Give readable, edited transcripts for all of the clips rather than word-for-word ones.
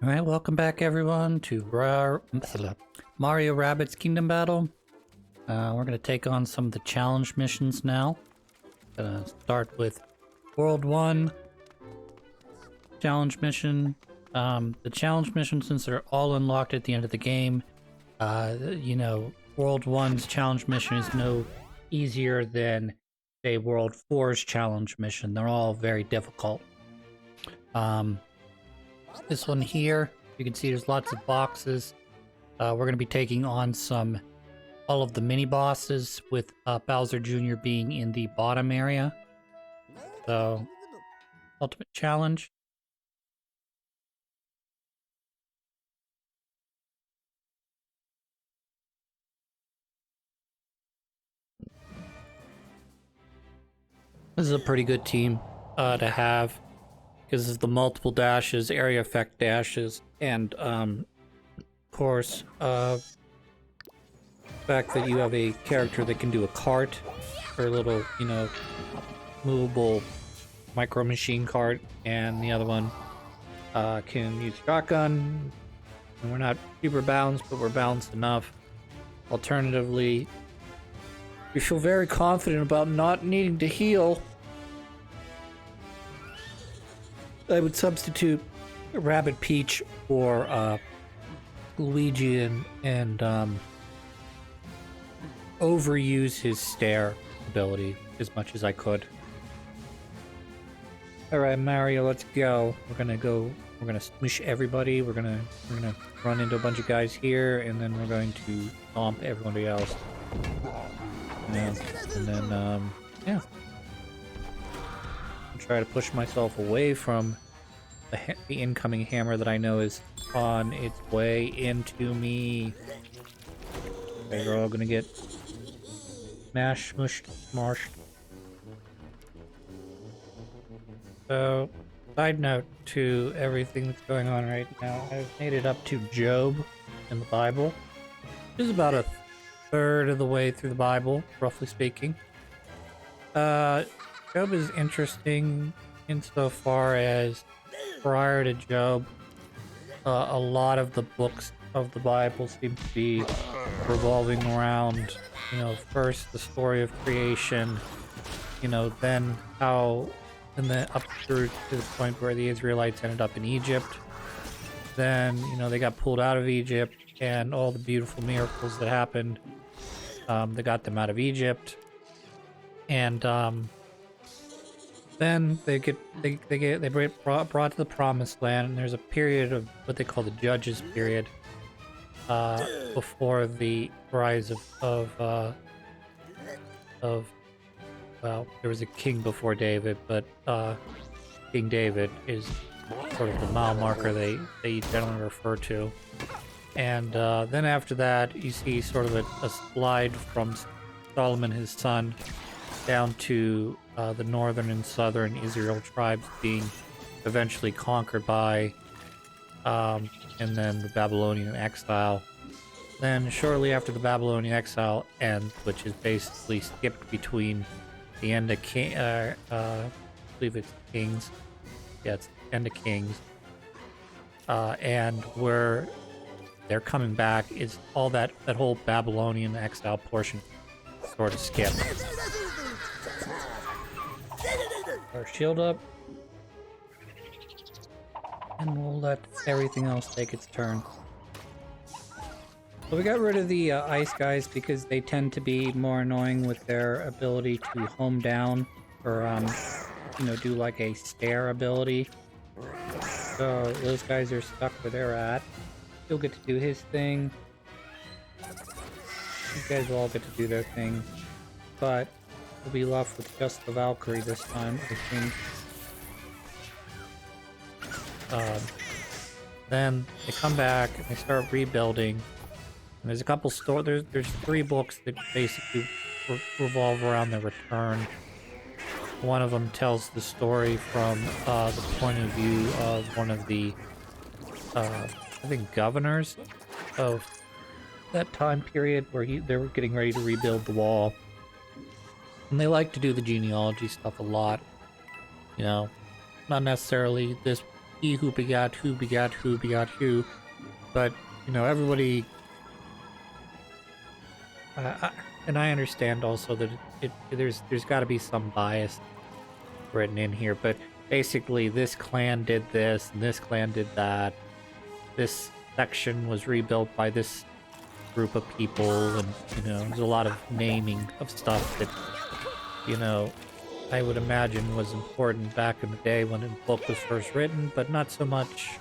Alright, welcome back everyone to Mario+Rabbids Kingdom Battle. We're going to take on some of the challenge missions now. Gonna start with World 1 challenge mission. The challenge mission, since they're all unlocked at the end of the game, World 1's challenge mission is no easier than, say, World 4's challenge mission. They're all very difficult. This one here, you can see there's lots of boxes. We're going to be taking on all of the mini bosses, with Bowser Jr. being in the bottom area. So, ultimate challenge. This is a pretty good team to have, because of the multiple dashes, area effect dashes, and of course, the fact that you have a character that can do a cart, or a little, movable micro machine cart, and the other one can use shotgun. And we're not super balanced, but we're balanced enough. Alternatively, you feel very confident about not needing to heal, I would substitute Rabbid Peach for Luigi and overuse his stare ability as much as I could. Alright, Mario, let's go. We're gonna smush everybody. We're gonna run into a bunch of guys here, and then we're going to stomp everybody else. Yeah. And then, yeah. Try to push myself away from the incoming hammer that I know is on its way into me. They're all gonna get smashed, smushed, smashed. So, side note to everything that's going on right now, I've made it up to Job in the Bible. This is about a third of the way through the Bible, roughly speaking. Job is interesting insofar as, prior to Job, a lot of the books of the Bible seem to be revolving around, first the story of creation, then how, and then up through to the point where the Israelites ended up in Egypt. Then, they got pulled out of Egypt, and all the beautiful miracles that happened, that got them out of Egypt. And, then they get brought to the promised land, and there's a period of what they call the Judges period, before the rise of well, there was a king before David, but King David is sort of the mile marker they generally refer to. And then after that, you see sort of a slide from Solomon, his son, down to the northern and southern Israel tribes being eventually conquered by, and then the Babylonian exile. Then shortly after the Babylonian exile ends, which is basically skipped between the end of I believe it's Kings. Yeah, it's the end of Kings. And where they're coming back is all that whole Babylonian exile portion sort of skipped. Our shield up, and we'll let everything else take its turn. So we got rid of the ice guys because they tend to be more annoying with their ability to home down, or do like a stare ability. So those guys are stuck where they're at. He'll get to do his thing. These guys will all get to do their thing, but we'll be left with just the Valkyrie this time, I think. Then they come back and they start rebuilding. And there's a couple there's 3 books that basically revolve around their return. One of them tells the story from the point of view of one of the, I think, governors of that time period, where they were getting ready to rebuild the wall. And they like to do the genealogy stuff a lot. Not necessarily this he who begat who begat who begat who. But, you know, everybody... and I understand also that there's got to be some bias written in here, but basically this clan did this, and this clan did that. This section was rebuilt by this group of people, and, you know, there's a lot of naming of stuff that, you know, I would imagine was important back in the day when the book was first written, but not so much,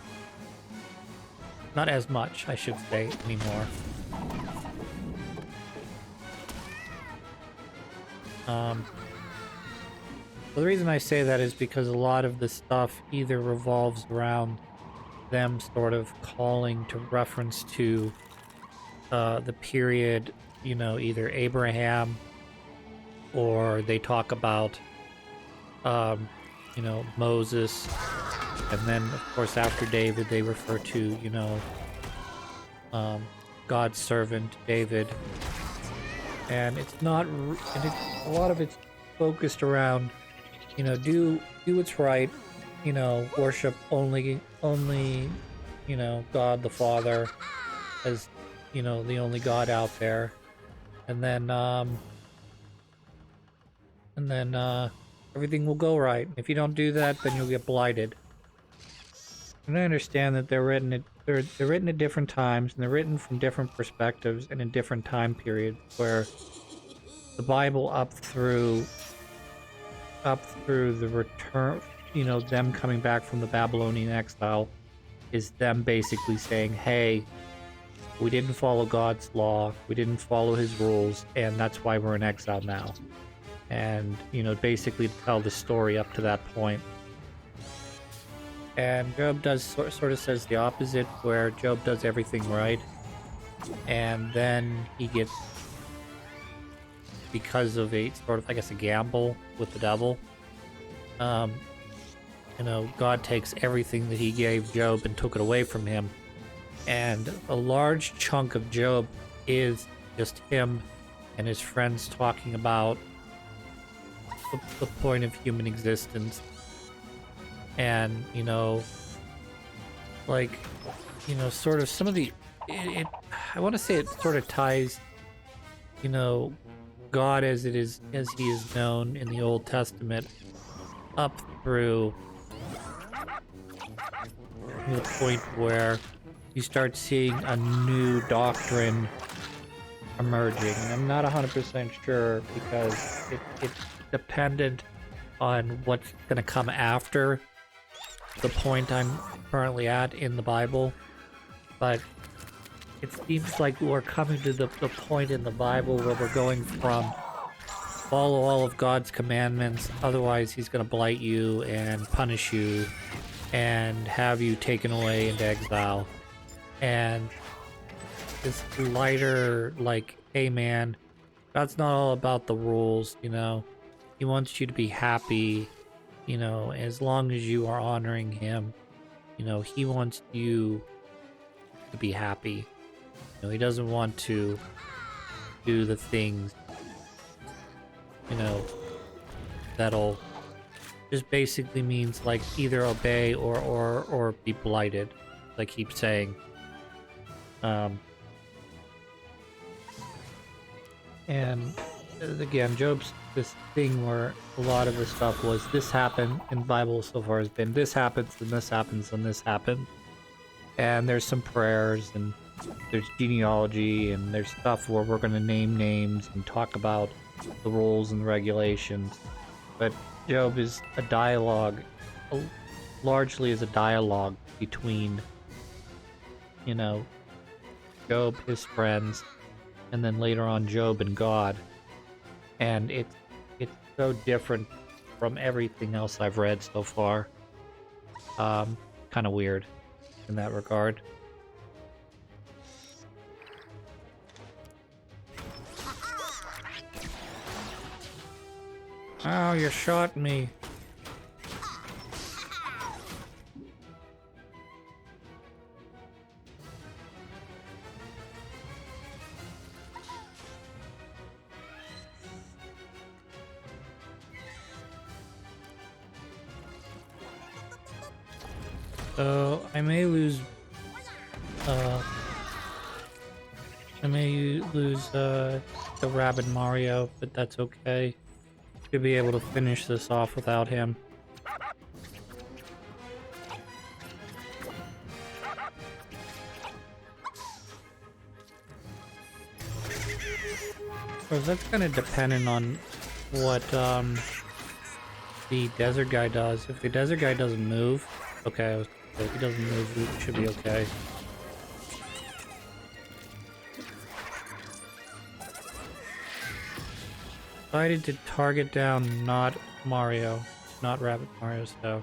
not as much, I should say, anymore. So the reason I say that is because a lot of the stuff either revolves around them sort of calling to reference to the period, you know, either Abraham, or they talk about, you know, Moses, and then, of course, after David, they refer to, you know, God's servant, David. And it's not, a lot of it's focused around, you know, do what's right, you know, worship only, you know, God the Father as, you know, the only God out there. And then everything will go right. If you don't do that, then you'll get blighted. And I understand that they're written at different times, and they're written from different perspectives and in different time periods, where the Bible up through the return, you know, them coming back from the Babylonian exile, is them basically saying, hey, we didn't follow God's law, we didn't follow his rules, and that's why we're in exile now. And, you know, basically tell the story up to that point. And Job does sort of says the opposite, where Job does everything right, and then he gets, because of a sort of, I guess, a gamble with the devil, you know, God takes everything that he gave Job and took it away from him. And a large chunk of Job is just him and his friends talking about the point of human existence. And, you know, like, you know, sort of some of the, I want to say it sort of ties, you know, God as he is known in the Old Testament up through the point where you start seeing a new doctrine emerging. And I'm not 100% sure, because it's dependent on what's going to come after the point I'm currently at in the Bible. But it seems like we're coming to the point in the Bible where we're going from follow all of God's commandments, otherwise he's going to blight you and punish you and have you taken away into exile. And this lighter, like, hey man, God's not all about the rules, you know. He wants you to be happy, you know, as long as you are honoring him. You know, he wants you to be happy. You know, he doesn't want to do the things, you know, that'll just basically means, like, either obey or be blighted, like I keep saying. And again, Job's this thing where a lot of the stuff was, this happened, and the Bible so far has been, this happens, and this happens, and this happened. And there's some prayers, and there's genealogy, and there's stuff where we're going to name names and talk about the rules and regulations. But Job is a dialogue, largely is a dialogue between, you know, Job, his friends, and then later on Job and God. And it's so different from everything else I've read so far. Kind of weird in that regard. Oh, you shot me. So I may lose the Rabbid Mario, but that's okay. Should be able to finish this off without him. Of course, that's kind of dependent on what the desert guy does. If the desert guy doesn't move, okay. If he doesn't move, we should be okay. Decided to target down not Mario, not Rabbid Mario, so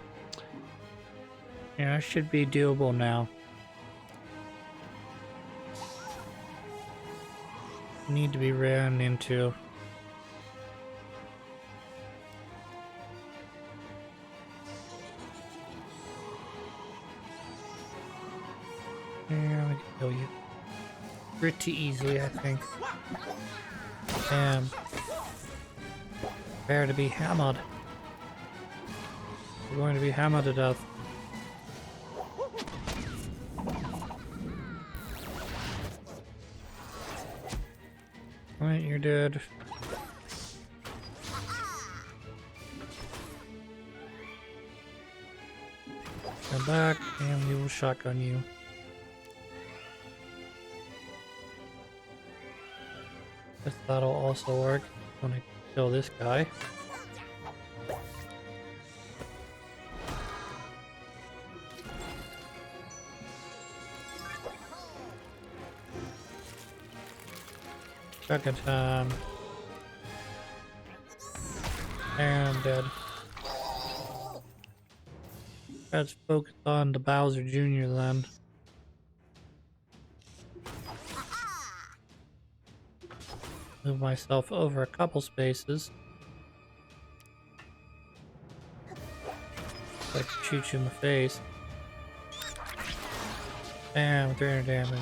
yeah, it should be doable now. Need to be ran into. Yeah, we can kill you pretty easily, I think. Damn. Prepare to be hammered. We're going to be hammered to death. Alright, you're dead. Come back, and we will shotgun you. Guess that'll also work. I'm gonna kill this guy. Second time. And dead. Let's focus on the Bowser Jr. then. Move myself over a couple spaces. Like to shoot you in the face. Damn, 300 damage.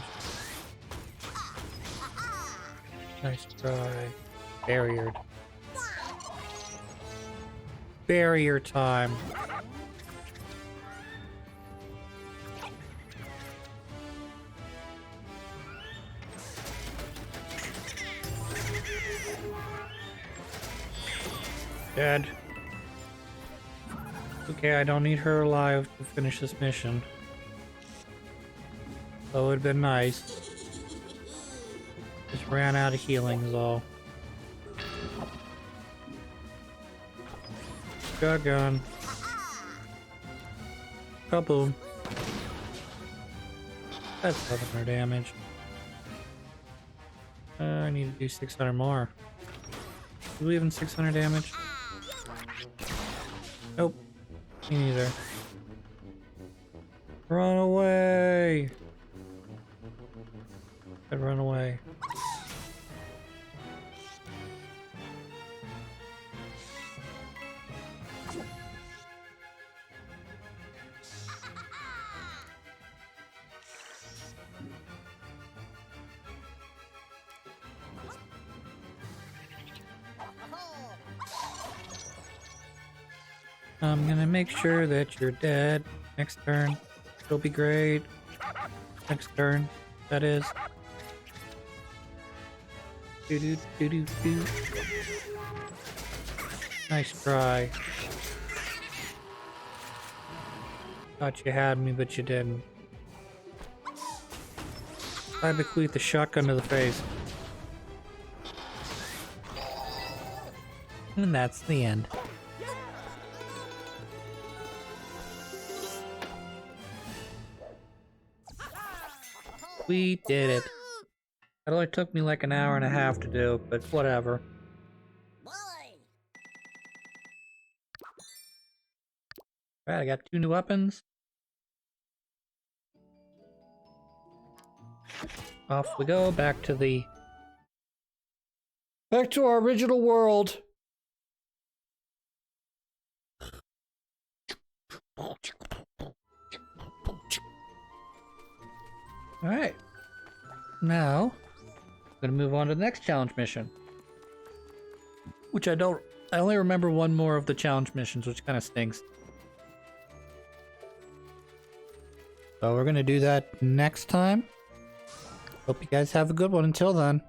Nice try. Barriered. Barrier time. Dead. Okay, I don't need her alive to finish this mission. So it would have been nice. Just ran out of healing is all. Shotgun. Kaboom. That's 700 damage. I need to do 600 more. Do we even 600 damage? Nope. Me neither. Run away! I'd run away. I'm gonna make sure that you're dead. Next turn. It'll be great. Next turn. That is. Do do do do do. Nice try. Thought you had me, but you didn't. I bequeath the shotgun to the face. And that's the end. We did it. It only took me like an hour and a half to do, but whatever. Alright, I got 2 new weapons. Off we go, back to our original world. Alright. Now, I'm gonna move on to the next challenge mission. Which I only remember one more of the challenge missions, which kind of stinks. So we're gonna do that next time. Hope you guys have a good one until then.